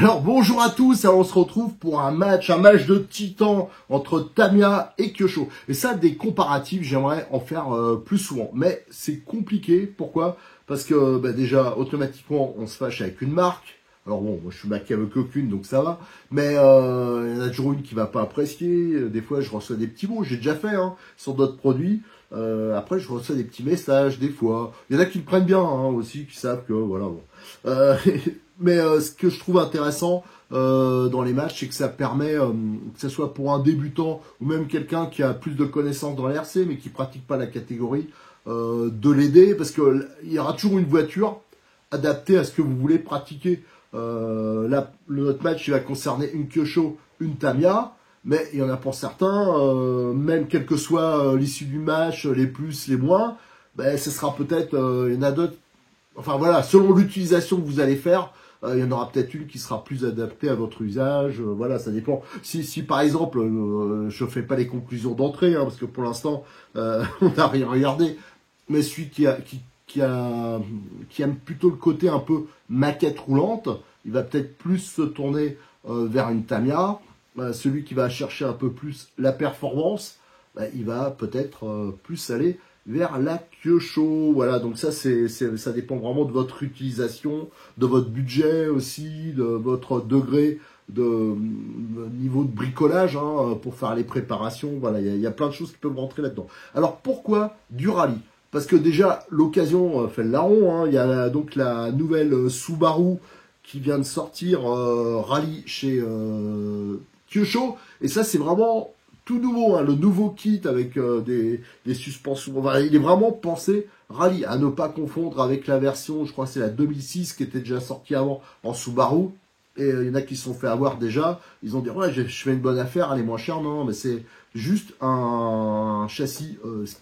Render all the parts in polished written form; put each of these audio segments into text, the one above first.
Alors bonjour à tous, alors on se retrouve pour un match de titan entre Tamiya et Kyosho. Et ça, des comparatifs, j'aimerais en faire plus souvent. Mais c'est compliqué, pourquoi? Parce que déjà, automatiquement, on se fâche avec une marque. Alors bon, moi je suis maqué avec aucune, donc ça va. Mais il y en a toujours une qui va pas apprécier. Des fois, je reçois des petits mots, j'ai déjà fait sur d'autres produits. Après, je reçois des petits messages, des fois. Il y en a qui le prennent bien aussi, qui savent que, voilà, bon. Mais ce que je trouve intéressant dans les matchs, c'est que ça permet, que ce soit pour un débutant ou même quelqu'un qui a plus de connaissances dans l'RC, mais qui pratique pas la catégorie, de l'aider, parce que il y aura toujours une voiture adaptée à ce que vous voulez pratiquer. Là, notre match, il va concerner une Kyosho, une Tamiya. Mais il y en a pour certains, même quelle que soit l'issue du match, les plus, les moins, ce sera peut-être, il y en a d'autres, enfin voilà, selon l'utilisation que vous allez faire, il y en aura peut-être une qui sera plus adaptée à votre usage, voilà, ça dépend. Si par exemple, je fais pas les conclusions d'entrée, parce que pour l'instant, on n'a rien regardé, mais celui qui aime plutôt le côté un peu maquette roulante, il va peut-être plus se tourner vers une Tamiya. Celui qui va chercher un peu plus la performance, il va peut-être plus aller vers la Kyosho. Voilà, donc ça, ça dépend vraiment de votre utilisation, de votre budget aussi, de votre degré de niveau de bricolage pour faire les préparations. Voilà, il y a plein de choses qui peuvent rentrer là-dedans. Alors, pourquoi du rallye? Parce que déjà, l'occasion fait le larron. Il y a donc la nouvelle Subaru qui vient de sortir rallye chez Kyosho, et ça c'est vraiment tout nouveau, le nouveau kit avec des suspensions, enfin, il est vraiment pensé rallye, à ne pas confondre avec la version, je crois que c'est la 2006 qui était déjà sortie avant en Subaru, et il y en a qui se sont fait avoir déjà, ils ont dit ouais je fais une bonne affaire, elle est moins chère, non mais c'est juste un châssis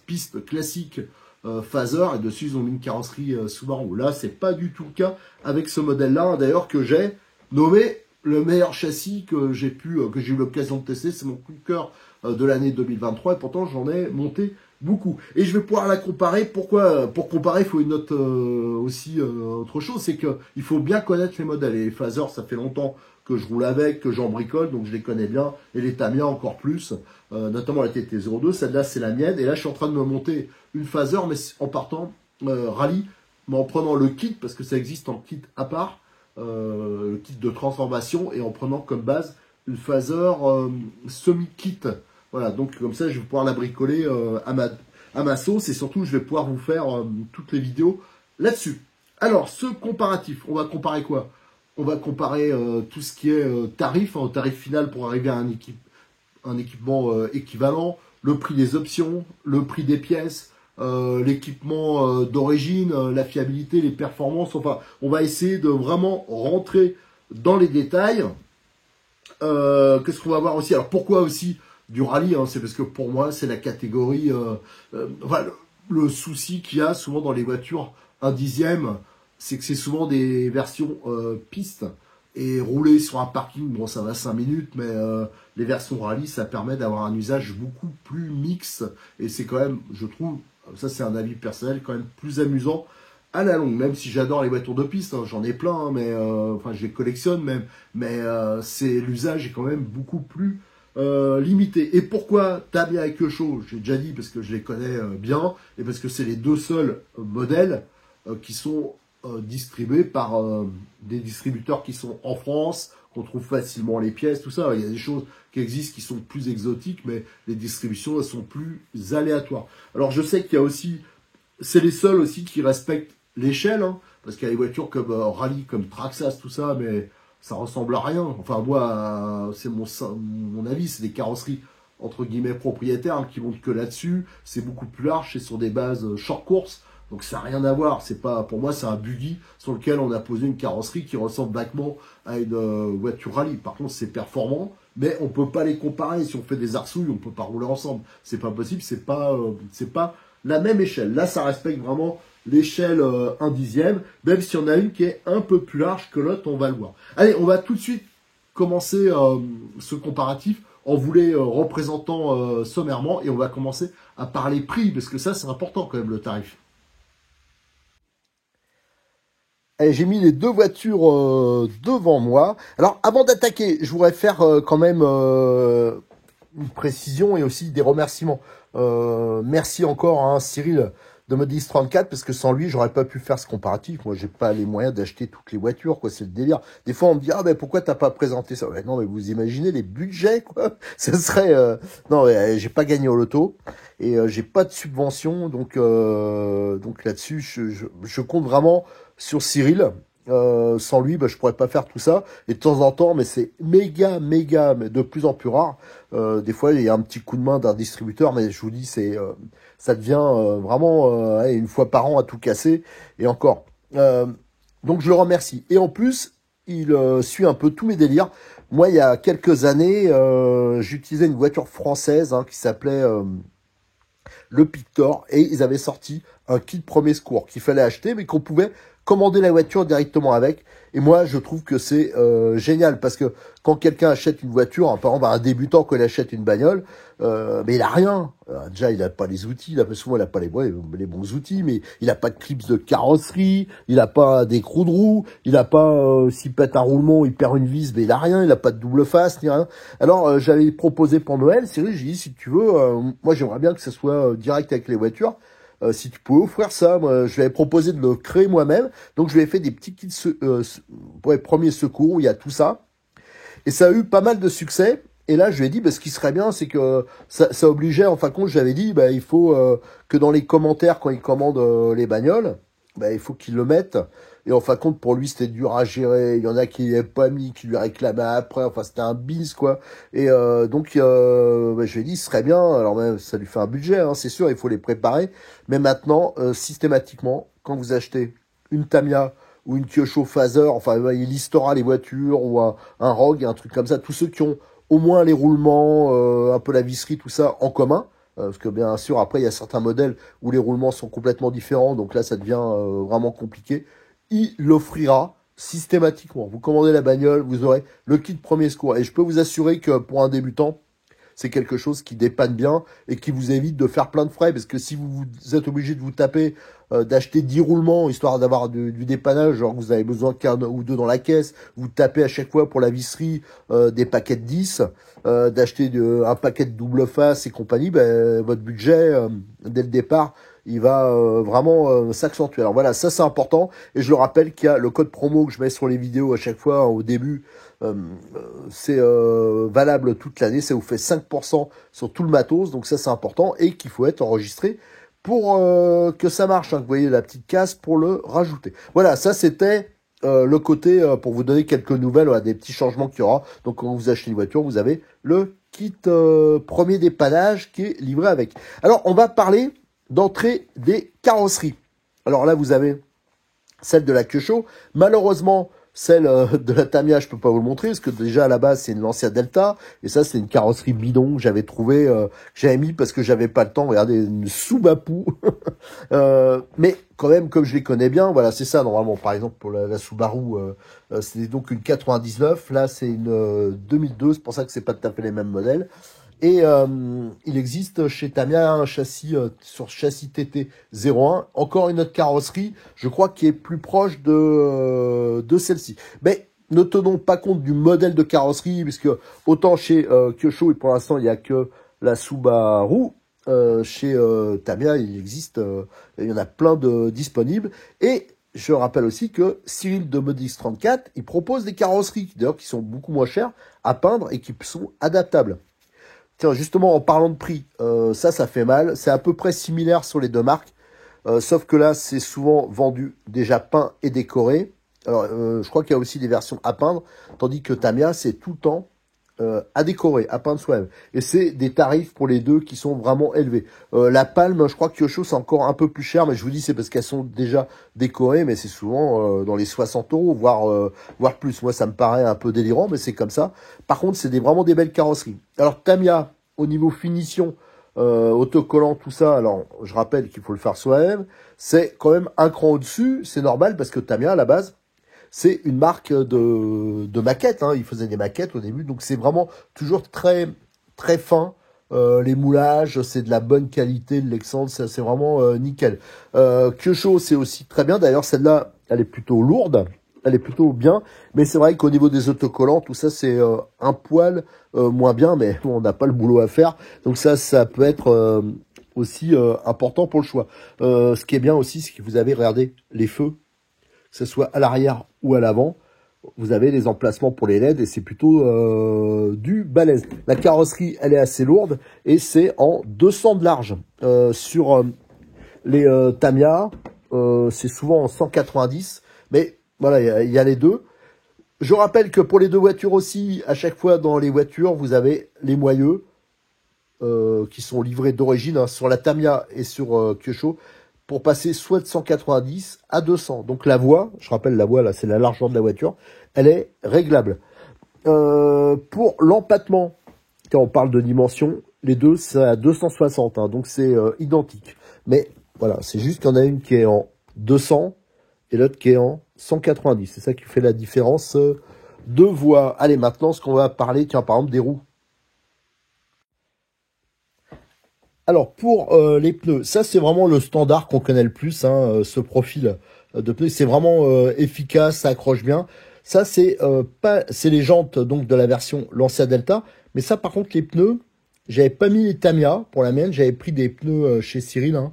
piste classique Phaser, et dessus ils ont mis une carrosserie Subaru. Là c'est pas du tout le cas avec ce modèle là, d'ailleurs que j'ai nommé le meilleur châssis que j'ai eu l'occasion de tester, c'est mon coup de cœur de l'année 2023, et pourtant j'en ai monté beaucoup. Et je vais pouvoir la comparer. Pourquoi? Pour comparer, il faut une note aussi autre chose, c'est que il faut bien connaître les modèles. Et les Phaser, ça fait longtemps que je roule avec, que j'en bricole, donc je les connais bien. Et les Tamiya encore plus, notamment la TT02, celle-là c'est la mienne. Et là je suis en train de me monter une Phaser, mais en partant rallye, mais en prenant le kit, parce que ça existe en kit à part. Le kit de transformation, et en prenant comme base une Phaser semi-kit. Voilà, donc comme ça je vais pouvoir la bricoler à ma sauce, et surtout je vais pouvoir vous faire toutes les vidéos là-dessus. Alors, ce comparatif, on va comparer quoi? On va comparer tout ce qui est tarif, tarif final pour arriver à un équipement équivalent, le prix des options, le prix des pièces, l'équipement d'origine, la fiabilité, les performances. Enfin, on va essayer de vraiment rentrer dans les détails. Qu'est-ce qu'on va voir aussi? Alors, pourquoi aussi du rallye? C'est parce que pour moi, c'est la catégorie... enfin, le souci qu'il y a souvent dans les voitures 1/10, c'est que c'est souvent des versions piste. Et rouler sur un parking, bon, ça va 5 minutes, mais les versions rallye, ça permet d'avoir un usage beaucoup plus mixte. Et c'est quand même, je trouve, ça c'est un avis personnel, quand même plus amusant à la longue. Même si j'adore les voitures de piste, j'en ai plein, mais enfin je les collectionne même. Mais l'usage est quand même beaucoup plus limité. Et pourquoi Tamiya et Kyosho? J'ai déjà dit parce que je les connais bien, et parce que c'est les deux seuls modèles qui sont distribués par des distributeurs qui sont en France, qu'on trouve facilement les pièces, tout ça. Il y a des choses qui existent qui sont plus exotiques, mais les distributions elles sont plus aléatoires. Alors je sais qu'il y a aussi, c'est les seuls aussi qui respectent l'échelle, parce qu'il y a des voitures comme Rallye, comme Traxxas, tout ça, mais ça ressemble à rien. Enfin moi, c'est mon avis, c'est des carrosseries entre guillemets propriétaires qui montent que là-dessus. C'est beaucoup plus large, c'est sur des bases short course. Donc ça n'a rien à voir, c'est pas, pour moi c'est un buggy sur lequel on a posé une carrosserie qui ressemble vaguement à une voiture rallye. Par contre c'est performant, mais on peut pas les comparer. Si on fait des arsouilles, on peut pas rouler ensemble. C'est pas possible, c'est pas la même échelle. Là ça respecte vraiment l'échelle 1/10, même s'il y en a une qui est un peu plus large que l'autre, on va le voir. Allez, on va tout de suite commencer ce comparatif en vous les représentant sommairement, et on va commencer à parler prix, parce que ça c'est important quand même, le tarif. Allez, j'ai mis les deux voitures devant moi. Alors, avant d'attaquer, je voudrais faire quand même une précision et aussi des remerciements. Merci encore à Cyril de Modis 34 parce que sans lui, j'aurais pas pu faire ce comparatif. Moi, j'ai pas les moyens d'acheter toutes les voitures, quoi. C'est le délire. Des fois, on me dit ah ben pourquoi t'as pas présenté ça? Ouais, non, mais vous imaginez les budgets, quoi. Ce serait non, j'ai pas gagné au loto et j'ai pas de subvention, donc là-dessus, je compte vraiment sur Cyril. Sans lui, bah, je pourrais pas faire tout ça. Et de temps en temps, mais c'est méga, mais de plus en plus rare. Des fois, il y a un petit coup de main d'un distributeur, mais je vous dis, ça devient vraiment une fois par an à tout casser. Et encore. Donc je le remercie. Et en plus, il suit un peu tous mes délires. Moi, il y a quelques années, j'utilisais une voiture française qui s'appelait le Pictor, et ils avaient sorti un kit premier secours qu'il fallait acheter, mais qu'on pouvait commander la voiture directement avec. Et moi, je trouve que c'est génial, parce que quand quelqu'un achète une voiture, par exemple un débutant, quand il achète une bagnole, mais il a rien. Déjà, il a pas les outils, souvent il a pas les bons outils, mais il a pas de clips de carrosserie, il a pas d'écrou de roue, il a pas, s'il pète un roulement, il perd une vis, mais il a rien, il a pas de double face, ni rien. Alors, j'avais proposé pour Noël, Cyril, j'ai dit, si tu veux, moi j'aimerais bien que ce soit direct avec les voitures. Si tu pouvais offrir ça, moi, je lui avais proposé de le créer moi-même. Donc, je lui ai fait des petits kits pour les premiers secours où il y a tout ça. Et ça a eu pas mal de succès. Et là, je lui ai dit, bah, ce qui serait bien, c'est que ça obligeait, en fin de compte, j'avais dit, bah, il faut que dans les commentaires, quand il commande les bagnoles, bah, il faut qu'il le mette. Et en fin de compte, pour lui, c'était dur à gérer. Il y en a qui n'avaient pas mis, qui lui réclamaient après. Enfin, c'était un bis, quoi. Et donc, bah, je lui ai dit, ce serait bien. Alors, même, ça lui fait un budget, c'est sûr, il faut les préparer. Mais maintenant, systématiquement, quand vous achetez une Tamiya ou une Kyosho Phaser, enfin, il listera les voitures, ou un Rogue, un truc comme ça. Tous ceux qui ont au moins les roulements, un peu la visserie, tout ça en commun. Parce que bien sûr, après, il y a certains modèles où les roulements sont complètement différents. Donc là, ça devient vraiment compliqué. Il l'offrira systématiquement. Vous commandez la bagnole, vous aurez le kit premier secours. Et je peux vous assurer que pour un débutant, c'est quelque chose qui dépanne bien et qui vous évite de faire plein de frais. Parce que si vous êtes obligé de vous taper, d'acheter 10 roulements, histoire d'avoir du dépannage, genre vous avez besoin qu'un ou deux dans la caisse, vous tapez à chaque fois pour la visserie des paquets de 10, d'acheter un paquet de double face et compagnie, ben, votre budget, dès le départ, il va vraiment s'accentuer. Alors voilà, ça c'est important. Et je le rappelle qu'il y a le code promo que je mets sur les vidéos à chaque fois au début. C'est valable toute l'année. Ça vous fait 5% sur tout le matos. Donc ça c'est important. Et qu'il faut être enregistré pour que ça marche. Vous voyez la petite case pour le rajouter. Voilà, ça c'était le côté pour vous donner quelques nouvelles, des petits changements qu'il y aura. Donc quand vous achetez une voiture, vous avez le kit premier dépannage qui est livré avec. Alors on va parler d'entrée des carrosseries. Alors là, vous avez celle de la Kyosho. Malheureusement, celle de la Tamiya, je peux pas vous le montrer, parce que déjà, à la base, c'est une Lancia Delta. Et ça, c'est une carrosserie bidon que j'avais trouvé, que j'avais mis parce que j'avais pas le temps. Regardez, une Subaru. Mais quand même, comme je les connais bien, voilà, c'est ça, normalement. Par exemple, pour la Subaru, c'est donc une 99. Là, c'est une 2002. C'est pour ça que c'est pas tout à fait les mêmes modèles. Et il existe chez Tamiya un châssis sur châssis TT01, encore une autre carrosserie, je crois, qui est plus proche de celle-ci. Mais ne tenons pas compte du modèle de carrosserie, puisque autant chez Kyosho, et pour l'instant, il n'y a que la Subaru, chez Tamiya, il existe, il y en a plein de disponibles. Et je rappelle aussi que Cyril de Modix 34, il propose des carrosseries, d'ailleurs, qui sont beaucoup moins chères à peindre et qui sont adaptables. Tiens, justement, en parlant de prix, ça fait mal. C'est à peu près similaire sur les deux marques. Sauf que là, c'est souvent vendu déjà peint et décoré. Alors, je crois qu'il y a aussi des versions à peindre. Tandis que Tamiya, c'est tout le temps à décorer, à peindre soi-même. Et c'est des tarifs pour les deux qui sont vraiment élevés. La palme, je crois que Kyosho, c'est encore un peu plus cher. Mais je vous dis, c'est parce qu'elles sont déjà décorées. Mais c'est souvent dans les 60 €, voire plus. Moi, ça me paraît un peu délirant, mais c'est comme ça. Par contre, c'est vraiment des belles carrosseries. Alors, Tamiya, au niveau finition, autocollant, tout ça, alors je rappelle qu'il faut le faire soi-même, c'est quand même un cran au-dessus, c'est normal parce que Tamiya, à la base, c'est une marque de maquettes, ils faisaient des maquettes au début, donc c'est vraiment toujours très, très fin. Les moulages, c'est de la bonne qualité, de l'excellence, c'est vraiment nickel. Kyosho, c'est aussi très bien, d'ailleurs celle-là, elle est plutôt lourde, elle est plutôt bien, mais c'est vrai qu'au niveau des autocollants, tout ça c'est un poil moins bien, mais on n'a pas le boulot à faire, donc ça peut être aussi important pour le choix. Ce qui est bien aussi, c'est que vous avez, regardez, les feux, que ce soit à l'arrière ou à l'avant, vous avez les emplacements pour les LED et c'est plutôt du balèze. La carrosserie, elle est assez lourde et c'est en 200 de large. Sur les Tamiya, c'est souvent en 190, mais voilà, il y a les deux. Je rappelle que pour les deux voitures aussi, à chaque fois dans les voitures, vous avez les moyeux qui sont livrés d'origine sur la Tamiya et sur Kyosho pour passer soit de 190 à 200. Donc la voie, je rappelle la voie là, c'est la largeur de la voiture, elle est réglable. Pour l'empattement, quand on parle de dimension, les deux c'est à 260, hein, donc c'est identique. Mais voilà, c'est juste qu'il y en a une qui est en 200 et l'autre qui est en 190. C'est ça qui fait la différence de voie. Allez, maintenant, ce qu'on va parler, tiens, par exemple, des roues. Alors, pour les pneus, ça, c'est vraiment le standard qu'on connaît le plus, hein, ce profil de pneus. C'est vraiment efficace, ça accroche bien. Ça, c'est pas, c'est les jantes donc de la version Lancia Delta. Mais ça, par contre, les pneus, j'avais pas mis les Tamiya pour la mienne. J'avais pris des pneus chez Cyril, hein,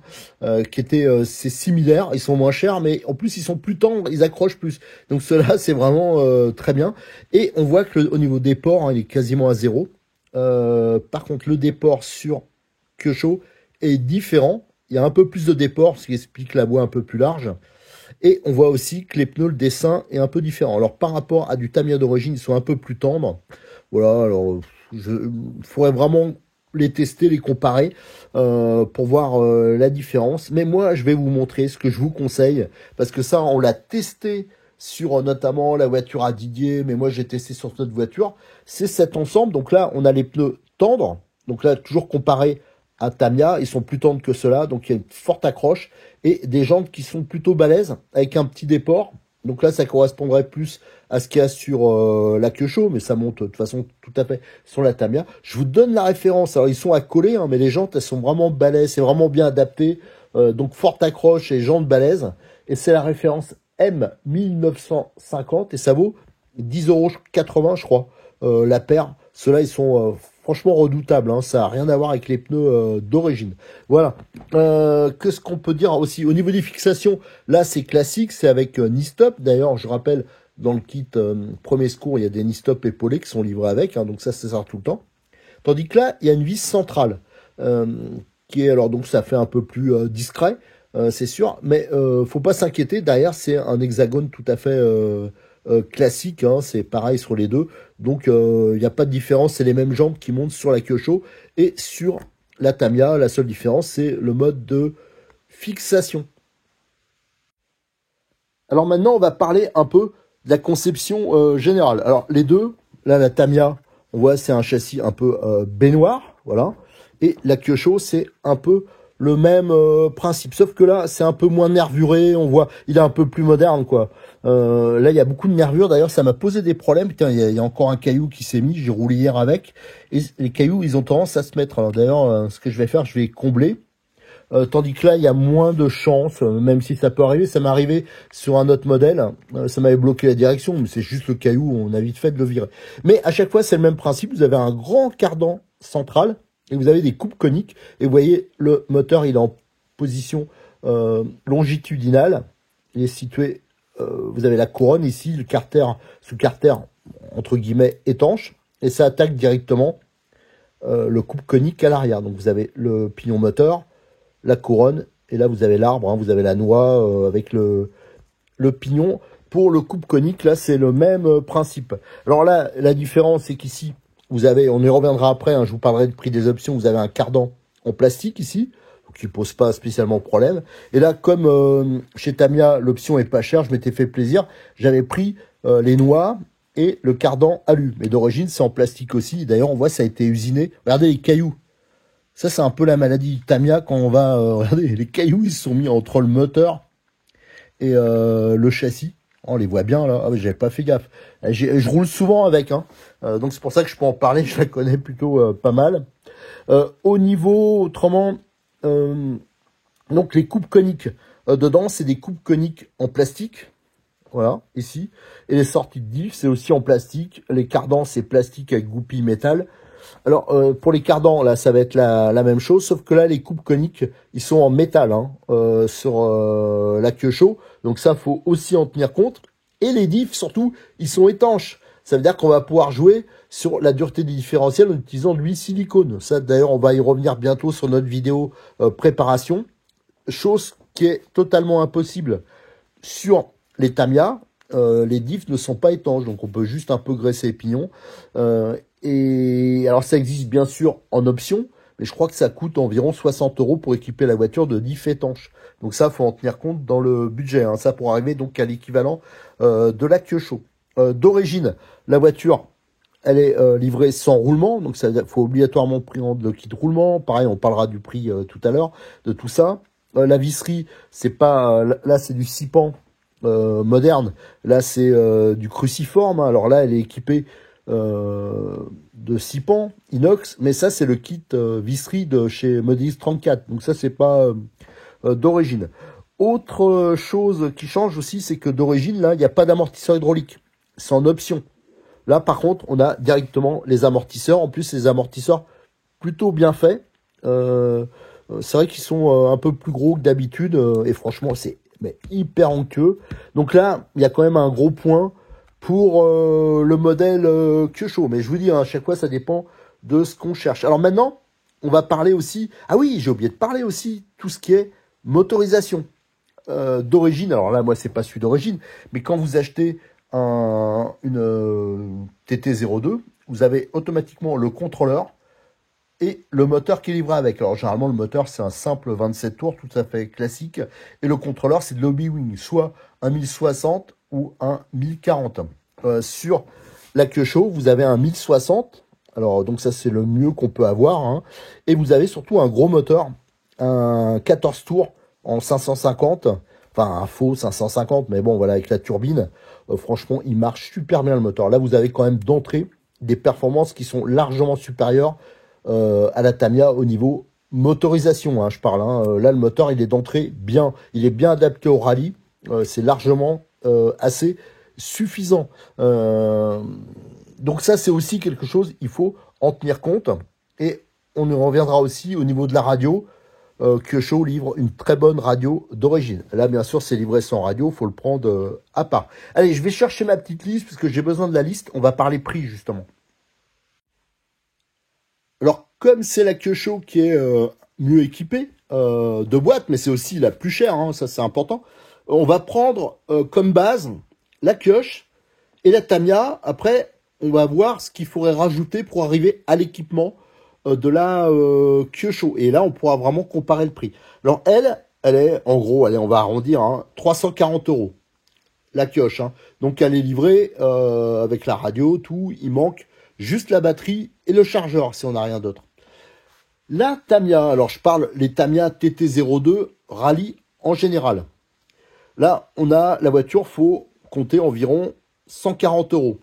qui étaient, c'est similaire. Ils sont moins chers, mais en plus, ils sont plus tendres, ils accrochent plus. Donc, ceux-là, c'est vraiment très bien. Et on voit que au niveau des ports, hein, il est quasiment à zéro. Par contre, le déport sur Kyosho est différent. Il y a un peu plus de déport, ce qui explique la voie un peu plus large. Et on voit aussi que les pneus, le dessin est un peu différent. Alors, par rapport à du Tamiya d'origine, ils sont un peu plus tendres. Voilà, alors, il faudrait vraiment les tester, les comparer pour voir la différence. Mais moi, je vais vous montrer ce que je vous conseille. Parce que ça, on l'a testé sur notamment la voiture à Didier. Mais moi, j'ai testé sur notre voiture. C'est cet ensemble. Donc là, on a les pneus tendres. Donc là, toujours comparé à Tamiya, ils sont plus tendres que ceux-là, donc il y a une forte accroche, et des jantes qui sont plutôt balèzes, avec un petit déport. Donc là, ça correspondrait plus à ce qu'il y a sur la Kyosho, mais ça monte de toute façon tout à fait sur la Tamiya. Je vous donne la référence, alors ils sont à coller, hein, mais les jantes, elles sont vraiment balèzes, c'est vraiment bien adapté, donc forte accroche et jantes balèzes, et c'est la référence M1950, et ça vaut 10,80 €, je crois, la paire. Ceux-là, ils sont franchement redoutable, hein, ça n'a rien à voir avec les pneus d'origine. Voilà. Qu'est-ce qu'on peut dire aussi au niveau des fixations? Là, c'est classique, c'est avec Nistop. D'ailleurs, je rappelle, dans le kit premier secours, il y a des Nistop épaulés qui sont livrés avec, hein, donc ça sert tout le temps. Tandis que là, il y a une vis centrale qui est, alors donc ça fait un peu plus discret, c'est sûr, mais faut pas s'inquiéter. Derrière, c'est un hexagone tout à fait classique, hein, c'est pareil sur les deux. Donc, il n'y a pas de différence, c'est les mêmes jambes qui montent sur la Kyosho et sur la Tamiya. La seule différence, c'est le mode de fixation. Alors maintenant, on va parler un peu de la conception générale. Alors, les deux, là, la Tamiya, on voit, c'est un châssis un peu baignoire, voilà. Et la Kyosho, c'est un peu le même principe. Sauf que là, c'est un peu moins nervuré, on voit, il est un peu plus moderne, quoi. Là, il y a beaucoup de nervures. D'ailleurs, ça m'a posé des problèmes. Putain, il y a encore un caillou qui s'est mis. J'ai roulé hier avec. Et les cailloux, ils ont tendance à se mettre. Alors d'ailleurs, ce que je vais faire, je vais combler. Tandis que là, il y a moins de chance, même si ça peut arriver. Ça m'est arrivé sur un autre modèle. Ça m'avait bloqué la direction, mais c'est juste le caillou. On a vite fait de le virer. Mais à chaque fois, c'est le même principe. Vous avez un grand cardan central et vous avez des coupes coniques. Et vous voyez, le moteur, il est en position longitudinale. Il est situé... vous avez la couronne ici, le carter, sous carter entre guillemets étanche, et ça attaque directement le coupe conique à l'arrière. Donc vous avez le pignon moteur, la couronne, et là vous avez l'arbre, hein, vous avez la noix avec le pignon. Pour le coupe conique, là c'est le même principe. Alors là, la différence c'est qu'ici, vous avez, on y reviendra après, hein, je vous parlerai du prix des options, vous avez un cardan en plastique ici, qui pose pas spécialement problème. Et là, comme chez Tamiya, l'option est pas chère, je m'étais fait plaisir. J'avais pris les noix et le cardan alu. Mais d'origine, c'est en plastique aussi. D'ailleurs, on voit ça a été usiné. Regardez les cailloux. Ça, c'est un peu la maladie Tamiya quand on va... regardez, les cailloux, ils se sont mis entre le moteur et le châssis. On les voit bien, là. Ah, mais j'avais pas fait gaffe. Je roule souvent avec, hein. Donc, c'est pour ça que je peux en parler. Je la connais plutôt pas mal. Au niveau, autrement... donc les coupes coniques dedans, c'est des coupes coniques en plastique. voilà, ici. Et les sorties de diff, c'est aussi en plastique. Les cardans, c'est plastique avec goupille métal. Alors, pour les cardans, là, ça va être la même chose, sauf que là, les coupes coniques, ils sont en métal, hein, sur la queue chaud. Donc ça, faut aussi en tenir compte. Et les diffs, surtout, ils sont étanches. Ça veut dire qu'on va pouvoir jouer sur la dureté des différentiels en utilisant de l'huile silicone. Ça, d'ailleurs, on va y revenir bientôt sur notre vidéo préparation. Chose qui est totalement impossible sur les Tamiya. Les diffs ne sont pas étanches, donc on peut juste un peu graisser les pignons. Et alors ça existe bien sûr en option, mais je crois que ça coûte environ 60 € pour équiper la voiture de diffs étanches. Donc ça, faut en tenir compte dans le budget. Hein. Ça pour arriver donc à l'équivalent de la Kyosho. D'origine, la voiture, elle est livrée sans roulement, donc ça faut obligatoirement prendre le kit roulement. Pareil, on parlera du prix tout à l'heure de tout ça. La visserie, c'est pas là, c'est du 6 pans moderne. Là, c'est du cruciforme. Hein. Alors là, elle est équipée de 6 pans inox, mais ça, c'est le kit visserie de chez Modélis 34. Donc ça, c'est pas d'origine. Autre chose qui change aussi, c'est que d'origine, là, il n'y a pas d'amortisseur hydraulique. C'est en option. Là, par contre, on a directement les amortisseurs. En plus, les amortisseurs plutôt bien faits. C'est vrai qu'ils sont un peu plus gros que d'habitude. Et franchement, c'est hyper onctueux. Donc là, il y a quand même un gros point pour le modèle Kyosho. Mais je vous dis, hein, à chaque fois, ça dépend de ce qu'on cherche. Alors maintenant, on va parler aussi... Ah oui, j'ai oublié de parler aussi tout ce qui est motorisation d'origine. Alors là, moi, c'est pas celui d'origine. Mais quand vous achetez une TT02, vous avez automatiquement le contrôleur et le moteur qui est livré avec. Alors généralement, le moteur, c'est un simple 27 tours, tout à fait classique. Et le contrôleur, c'est de l'Hobby-Wing, soit un 1060 ou un 1040. Sur la Kyosho, vous avez un 1060. Alors donc ça, c'est le mieux qu'on peut avoir. Hein. Et vous avez surtout un gros moteur, un 14 tours en 550. Enfin, un faux 550, mais bon, voilà, avec la turbine, franchement, il marche super bien le moteur. Là, vous avez quand même d'entrée des performances qui sont largement supérieures à la Tamiya au niveau motorisation, hein, je parle. Hein. Là, le moteur, il est d'entrée bien. Il est bien adapté au rallye. C'est largement assez suffisant. Donc ça, c'est aussi quelque chose, il faut en tenir compte. Et on y reviendra aussi au niveau de la radio. Kyosho livre une très bonne radio d'origine. Là, bien sûr, c'est livré sans radio, faut le prendre à part. Allez, je vais chercher ma petite liste, parce que j'ai besoin de la liste. On va parler prix, justement. Alors, comme c'est la Kyosho qui est mieux équipée de boîte, mais c'est aussi la plus chère, hein, ça c'est important, on va prendre comme base la Kyosho et la Tamiya. Après, on va voir ce qu'il faudrait rajouter pour arriver à l'équipement de la Kyosho. Et là, on pourra vraiment comparer le prix. Alors, elle est, en gros, allez, on va arrondir, hein, 340 €. La Kyosho. Hein. Donc, elle est livrée avec la radio, tout. Il manque juste la batterie et le chargeur, si on n'a rien d'autre. La Tamiya, alors je parle les Tamiya TT02 Rallye en général. Là, on a la voiture, faut compter environ 140 €.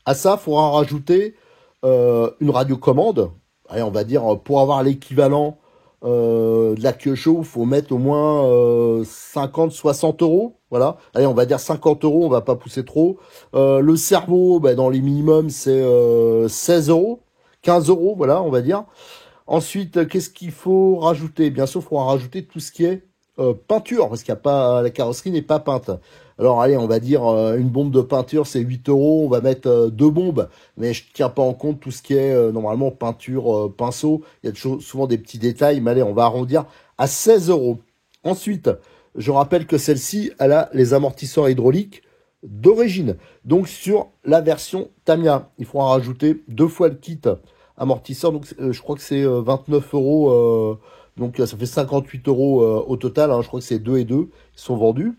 À ça, il faudra rajouter une radiocommande. Allez, on va dire, pour avoir l'équivalent de la Kyosho, il faut mettre au moins 50-60 €. Voilà. Allez, on va dire 50 €, on va pas pousser trop. Le cerveau, dans les minimums, c'est 16 €, 15 €, voilà, on va dire. Ensuite, qu'est-ce qu'il faut rajouter? Bien sûr, il faudra rajouter tout ce qui est peinture, parce qu'il y a pas, la carrosserie n'est pas peinte. Alors allez, on va dire une bombe de peinture, c'est 8 €. On va mettre 2 bombes, mais je tiens pas en compte tout ce qui est normalement peinture, pinceau. Il y a souvent des petits détails, mais allez, on va arrondir à 16 €. Ensuite, je rappelle que celle-ci, elle a les amortisseurs hydrauliques d'origine. Donc sur la version Tamiya, il faudra rajouter 2 fois le kit amortisseur. Donc je crois que c'est 29 €. Donc ça fait 58 € au total. Hein, je crois que c'est 2 et 2 qui sont vendus.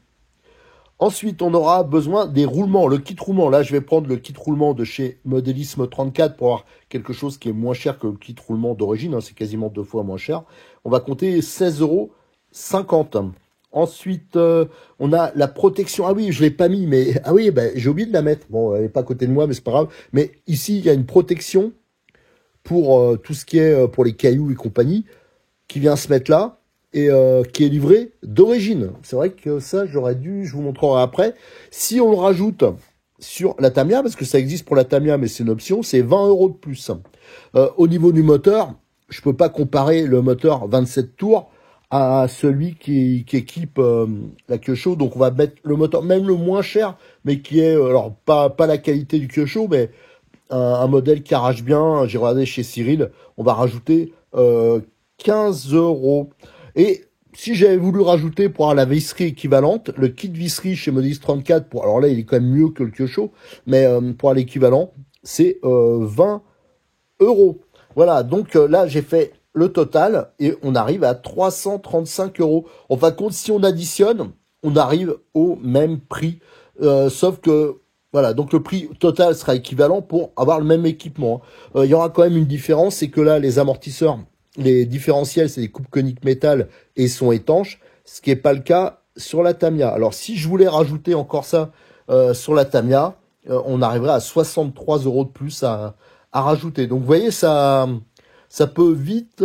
Ensuite, on aura besoin des roulements, le kit roulement. Là, je vais prendre le kit roulement de chez Modélisme 34 pour avoir quelque chose qui est moins cher que le kit roulement d'origine. Hein, c'est quasiment 2 fois moins cher. On va compter 16,50 €. Ensuite, on a la protection. Ah oui, je l'ai pas mis, mais ah oui, j'ai oublié de la mettre. Bon, elle n'est pas à côté de moi, mais c'est pas grave. Mais ici, il y a une protection pour tout ce qui est pour les cailloux et compagnie qui vient se mettre là. et qui est livré d'origine. C'est vrai que ça, j'aurais dû, je vous montrerai après. Si on le rajoute sur la Tamiya, parce que ça existe pour la Tamiya, mais c'est une option, c'est 20 € de plus. Au niveau du moteur, je peux pas comparer le moteur 27 tours à celui qui équipe la Kyosho. Donc on va mettre le moteur, même le moins cher, mais qui est, alors pas la qualité du Kyosho, mais un modèle qui arrache bien. J'ai regardé chez Cyril, on va rajouter 15 €. Et si j'avais voulu rajouter pour avoir la visserie équivalente, le kit visserie chez Modis 34, alors là il est quand même mieux que le Kyosho, mais pour l'équivalent, c'est 20 €. Voilà, donc là j'ai fait le total et on arrive à 335 €. En fin de compte, si on additionne, on arrive au même prix, sauf que voilà, donc le prix total sera équivalent pour avoir le même équipement. Il y aura quand même une différence, c'est que là les amortisseurs, les différentiels, c'est des coupes coniques métal et sont étanches, ce qui n'est pas le cas sur la Tamiya. Alors si je voulais rajouter encore ça sur la Tamiya, on arriverait à 63 € de plus à rajouter. Donc vous voyez, ça peut vite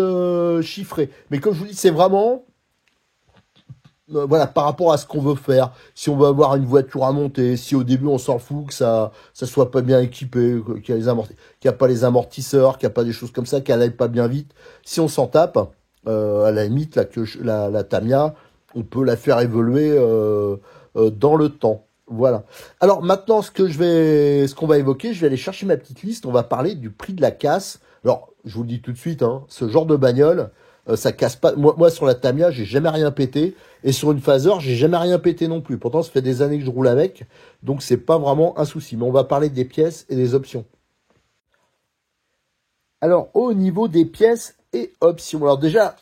chiffrer. Mais comme je vous dis, c'est vraiment voilà, par rapport à ce qu'on veut faire. Si on veut avoir une voiture à monter, si au début on s'en fout que ça soit pas bien équipé, qu'il y a pas les amortisseurs, qu'il n'y a pas des choses comme ça, qu'elle aille pas bien vite. Si on s'en tape, à la limite, la Tamiya, on peut la faire évoluer dans le temps. Voilà. Alors maintenant, ce qu'on va évoquer, je vais aller chercher ma petite liste. On va parler du prix de la casse. Alors, je vous le dis tout de suite, hein, ce genre de bagnole, ça casse pas. Moi, sur la Tamiya, j'ai jamais rien pété. Et sur une Phaser, j'ai jamais rien pété non plus. Pourtant, ça fait des années que je roule avec. Donc, c'est pas vraiment un souci. Mais on va parler des pièces et des options. Alors, au niveau des pièces et options. Alors déjà,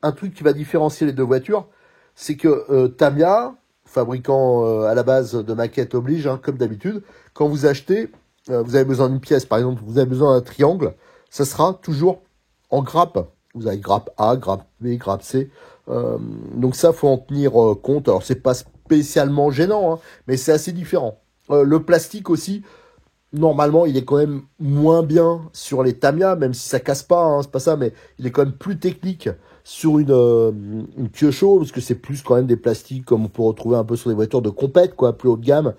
un truc qui va différencier les deux voitures, c'est que Tamiya, fabricant à la base de maquettes oblige, hein, comme d'habitude, quand vous achetez, vous avez besoin d'une pièce, par exemple, vous avez besoin d'un triangle, ça sera toujours en grappe. Vous avez grappe A, grappe B, grappe C. Donc ça, faut en tenir compte. Alors, c'est pas spécialement gênant, hein, mais c'est assez différent. Le plastique aussi, normalement, il est quand même moins bien sur les Tamiya, même si ça casse pas, hein, c'est pas ça, mais il est quand même plus technique sur une Kyosho, parce que c'est plus quand même des plastiques comme on peut retrouver un peu sur des voitures de compète, quoi, plus haut de gamme.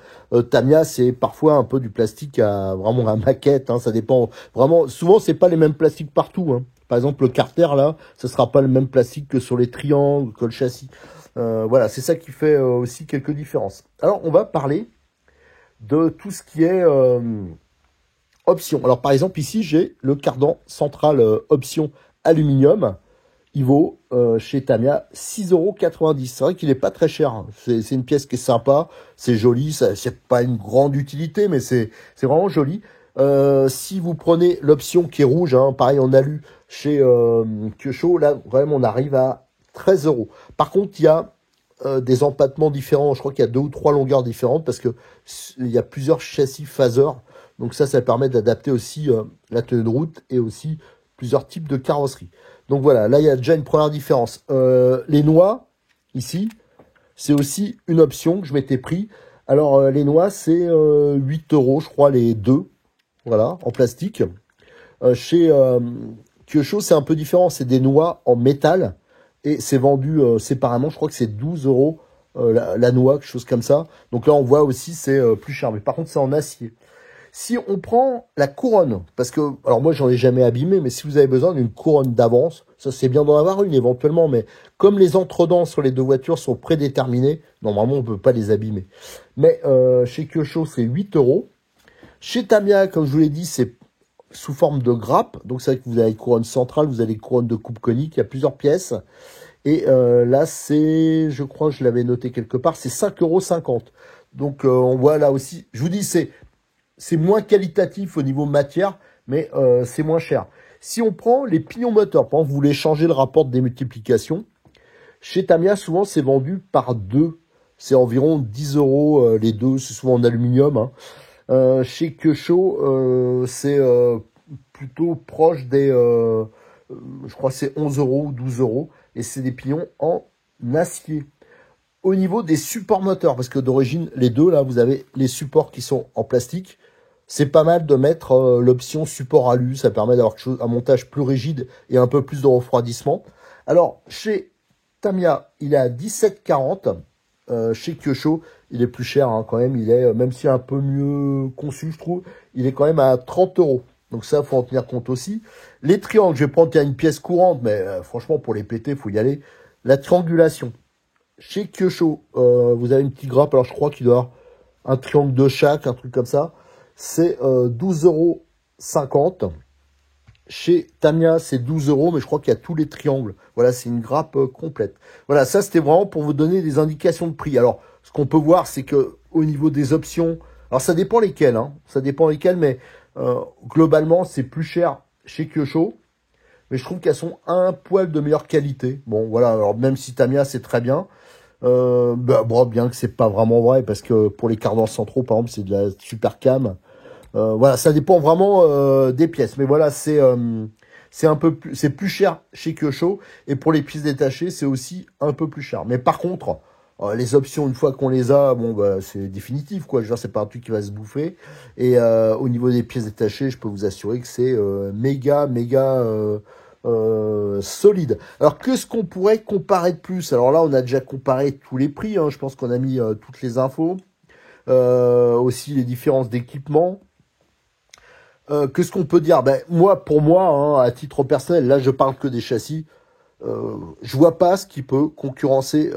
Tamiya, c'est parfois un peu du plastique à vraiment à maquette, hein, ça dépend vraiment. Souvent, c'est pas les mêmes plastiques partout, hein. Par exemple, le carter, là, ce sera pas le même plastique que sur les triangles, que le châssis. Voilà, c'est ça qui fait aussi quelques différences. Alors, on va parler de tout ce qui est option. Alors, par exemple, ici, j'ai le cardan central option aluminium. Il vaut chez Tamiya 6,90 €. C'est vrai qu'il est pas très cher, hein. C'est une pièce qui est sympa, c'est joli, c'est pas une grande utilité, mais c'est vraiment joli. Si vous prenez l'option qui est rouge, hein, pareil en alu chez Kyosho, là vraiment on arrive à 13 €. Par contre, il y a des empattements différents. Je crois qu'il y a 2 ou 3 longueurs différentes parce que il y a plusieurs châssis phaser. Donc ça permet d'adapter aussi la tenue de route et aussi plusieurs types de carrosserie. Donc voilà, là il y a déjà une première différence. Les noix, ici, c'est aussi une option que je m'étais pris. Alors les noix, c'est 8 € je crois les deux. Voilà, en plastique. Chez Kyosho, c'est un peu différent. C'est des noix en métal. Et c'est vendu séparément. Je crois que c'est 12 € la noix, quelque chose comme ça. Donc là, on voit aussi, c'est plus cher. Mais par contre, c'est en acier. Si on prend la couronne, parce que, alors moi, j'en ai jamais abîmé, mais si vous avez besoin d'une couronne d'avance, ça c'est bien d'en avoir une éventuellement. Mais comme les entredents sur les deux voitures sont prédéterminés, normalement, on ne peut pas les abîmer. Mais chez Kyosho, c'est 8 €. Chez Tamiya, comme je vous l'ai dit, c'est sous forme de grappe. Donc, c'est vrai que vous avez couronne centrale, vous avez couronne de coupe conique. Il y a plusieurs pièces. Et là, c'est, je crois, je l'avais noté quelque part, c'est 5,50 €. Donc, on voit là aussi, je vous dis, c'est moins qualitatif au niveau matière, mais c'est moins cher. Si on prend les pignons moteurs, par exemple, vous voulez changer le rapport de démultiplication, chez Tamiya, souvent, c'est vendu par deux. C'est environ 10 € les deux, c'est souvent en aluminium, hein. Chez Kyosho, c'est plutôt proche des, je crois que c'est 11 € ou 12 €, et c'est des pignons en acier. Au niveau des supports moteurs, parce que d'origine, les deux, là, vous avez les supports qui sont en plastique, c'est pas mal de mettre l'option support alu, ça permet d'avoir un montage plus rigide et un peu plus de refroidissement. Alors, chez Tamiya, il est à 17,40. Chez Kyosho, il est plus cher quand même. Il est, même s'il est un peu mieux conçu, je trouve, il est quand même à 30 euros. Donc ça, faut en tenir compte aussi. Les triangles, je vais prendre qu'il y a une pièce courante, mais franchement, pour les péter, faut y aller. La triangulation. Chez Kyosho, vous avez une petite grappe. Alors, je crois qu'il doit y avoir un triangle de chaque, un truc comme ça. C'est 12,50 €. Chez Tamiya, c'est 12 €, mais je crois qu'il y a tous les triangles. Voilà, c'est une grappe complète. Voilà, ça, c'était vraiment pour vous donner des indications de prix. Alors, ce qu'on peut voir, c'est que au niveau des options, alors ça dépend lesquelles, ça dépend lesquelles, mais globalement, c'est plus cher chez Kyosho. Mais je trouve qu'elles sont un poil de meilleure qualité. Bon, voilà, alors même si Tamiya, c'est très bien. Bon, bien que c'est pas vraiment vrai, parce que pour les cardans centraux, par exemple, c'est de la super cam. Voilà, ça dépend vraiment des pièces. Mais voilà, c'est un peu plus, c'est plus cher chez Kyosho. Et pour les pièces détachées, c'est aussi un peu plus cher. Mais par contre, les options, une fois qu'on les a, bon, bah, c'est définitif, quoi. Genre, c'est pas un truc qui va se bouffer. Et au niveau des pièces détachées, je peux vous assurer que c'est méga solide. Alors, qu'est-ce qu'on pourrait comparer de plus? Alors là, on a déjà comparé tous les prix. Je pense qu'on a mis toutes les infos. Aussi les différences d'équipement. Qu'est-ce qu'on peut dire? Ben, pour moi, à titre personnel, là, je parle que des châssis. Je vois pas ce qui peut concurrencer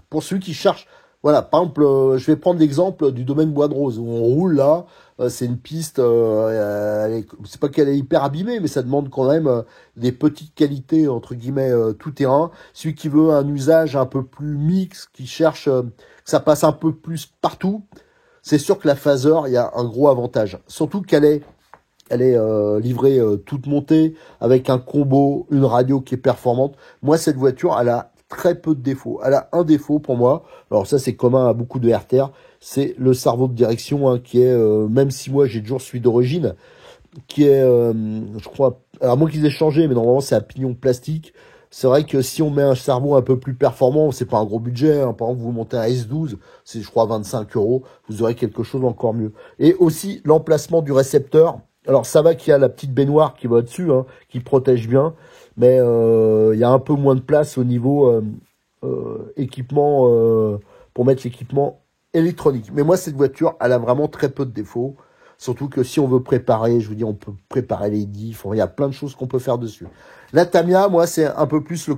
pour celui qui cherche. Voilà, par exemple, je vais prendre l'exemple du domaine Bois de Rose où on roule là. C'est une piste, c'est pas qu'elle est hyper abîmée, mais ça demande quand même des petites qualités entre guillemets tout terrain. Celui qui veut un usage un peu plus mix, qui cherche que ça passe un peu plus partout, c'est sûr que la Phaser, il y a un gros avantage. Surtout qu'elle est livrée toute montée, avec un combo, une radio qui est performante. Moi, cette voiture, elle a très peu de défauts. Elle a un défaut pour moi. Alors ça, c'est commun à beaucoup de RTR. C'est le cerveau de direction qui est, même si moi, j'ai toujours celui d'origine, qui est, je crois, à moins qu'ils aient changé, mais normalement, c'est un pignon plastique. C'est vrai que si on met un cerveau un peu plus performant, c'est pas un gros budget. Par exemple, vous montez un S12, c'est je crois 25 €, vous aurez quelque chose encore mieux. Et aussi l'emplacement du récepteur. Alors ça va qu'il y a la petite baignoire qui va au-dessus, qui protège bien, mais il y a un peu moins de place au niveau équipement pour mettre l'équipement électronique. Mais moi, cette voiture, elle a vraiment très peu de défauts. Surtout que si on veut préparer, je vous dis, on peut préparer les diffs, il y a plein de choses qu'on peut faire dessus. La Tamiya, moi, c'est un peu plus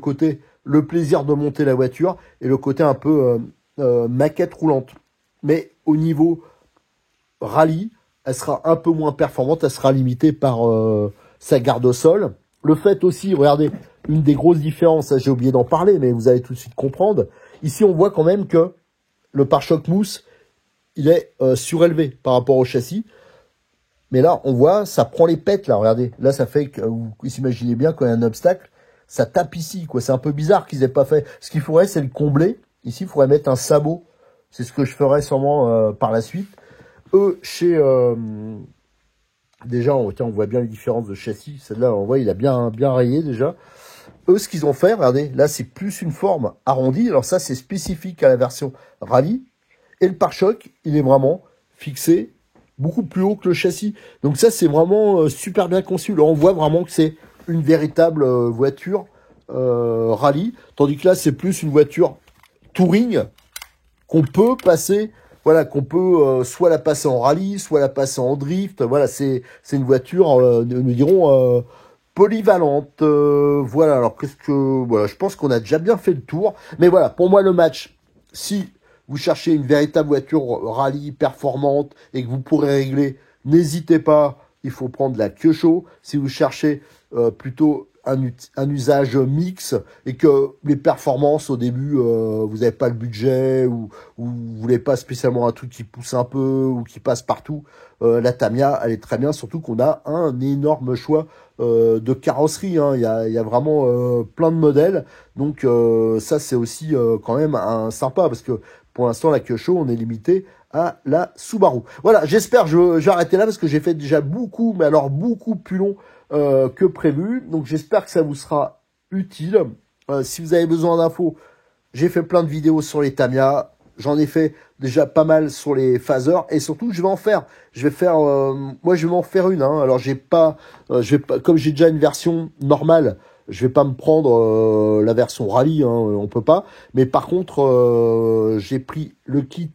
le plaisir de monter la voiture et le côté un peu maquette roulante. Mais au niveau rallye, elle sera un peu moins performante, elle sera limitée par sa garde au sol. Le fait aussi, regardez, une des grosses différences, j'ai oublié d'en parler, mais vous allez tout de suite comprendre. Ici, on voit quand même que le pare-choc mousse, il est surélevé par rapport au châssis. Mais là, on voit, ça prend les pètes, là, regardez. Là, ça fait que, vous imaginez bien, quand il y a un obstacle, ça tape ici, quoi. C'est un peu bizarre qu'ils aient pas fait. Ce qu'il faudrait, c'est le combler. Ici, il faudrait mettre un sabot. C'est ce que je ferai sûrement par la suite. Eux, déjà, on voit bien les différences de châssis. Celle-là, on voit, il a bien rayé, déjà. Eux, ce qu'ils ont fait, regardez, là, c'est plus une forme arrondie. Alors ça, c'est spécifique à la version rallye. Et le pare-choc, il est vraiment fixé beaucoup plus haut que le châssis. Donc ça, c'est vraiment super bien conçu. Là, on voit vraiment que c'est une véritable voiture rallye. Tandis que là, c'est plus une voiture touring qu'on peut passer, voilà, qu'on peut soit la passer en rallye, soit la passer en drift. Voilà, c'est une voiture, nous dirons, polyvalente. Voilà, alors voilà, je pense qu'on a déjà bien fait le tour. Mais voilà, pour moi, le match, si vous cherchez une véritable voiture rallye performante et que vous pourrez régler, n'hésitez pas, il faut prendre la Kyosho. Si vous cherchez plutôt un usage mix et que les performances au début, vous n'avez pas le budget ou vous voulez pas spécialement un truc qui pousse un peu ou qui passe partout, la Tamiya, elle est très bien, surtout qu'on a un énorme choix de carrosserie. Il y a vraiment plein de modèles. Donc ça, c'est aussi quand même un sympa parce que pour l'instant, la Kyosho, on est limité à la Subaru. Voilà, j'espère, je vais arrêter là parce que j'ai fait déjà beaucoup, mais alors beaucoup plus long que prévu. Donc j'espère que ça vous sera utile. Si vous avez besoin d'infos, j'ai fait plein de vidéos sur les Tamiya. J'en ai fait déjà pas mal sur les phasers et surtout je vais en faire. Moi je vais m'en faire une. Alors j'ai pas, comme j'ai déjà une version normale. Je vais pas me prendre la version rallye, hein, on peut pas. Mais par contre, j'ai pris le kit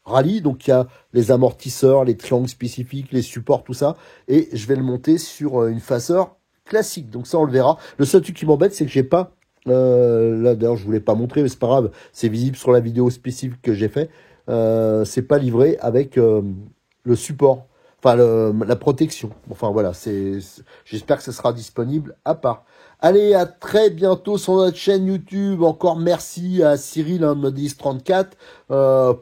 rallye, donc il y a les amortisseurs, les triangles spécifiques, les supports, tout ça, et je vais le monter sur une phaseur classique. Donc ça, on le verra. Le seul truc qui m'embête, c'est que j'ai pas, là d'ailleurs, je voulais pas montrer, mais c'est pas grave, c'est visible sur la vidéo spécifique que j'ai fait. C'est pas livré avec le support, enfin la protection. Enfin voilà, j'espère que ce sera disponible à part. Allez, à très bientôt sur notre chaîne YouTube. Encore merci à Cyril, hein, de Modis 34,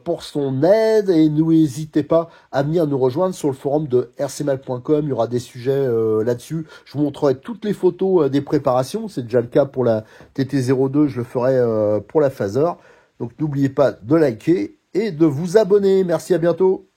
pour son aide. Et n'hésitez pas à venir nous rejoindre sur le forum de rcmal.com. Il y aura des sujets là-dessus. Je vous montrerai toutes les photos des préparations. C'est déjà le cas pour la TT02. Je le ferai pour la Phaser. Donc n'oubliez pas de liker et de vous abonner. Merci, à bientôt.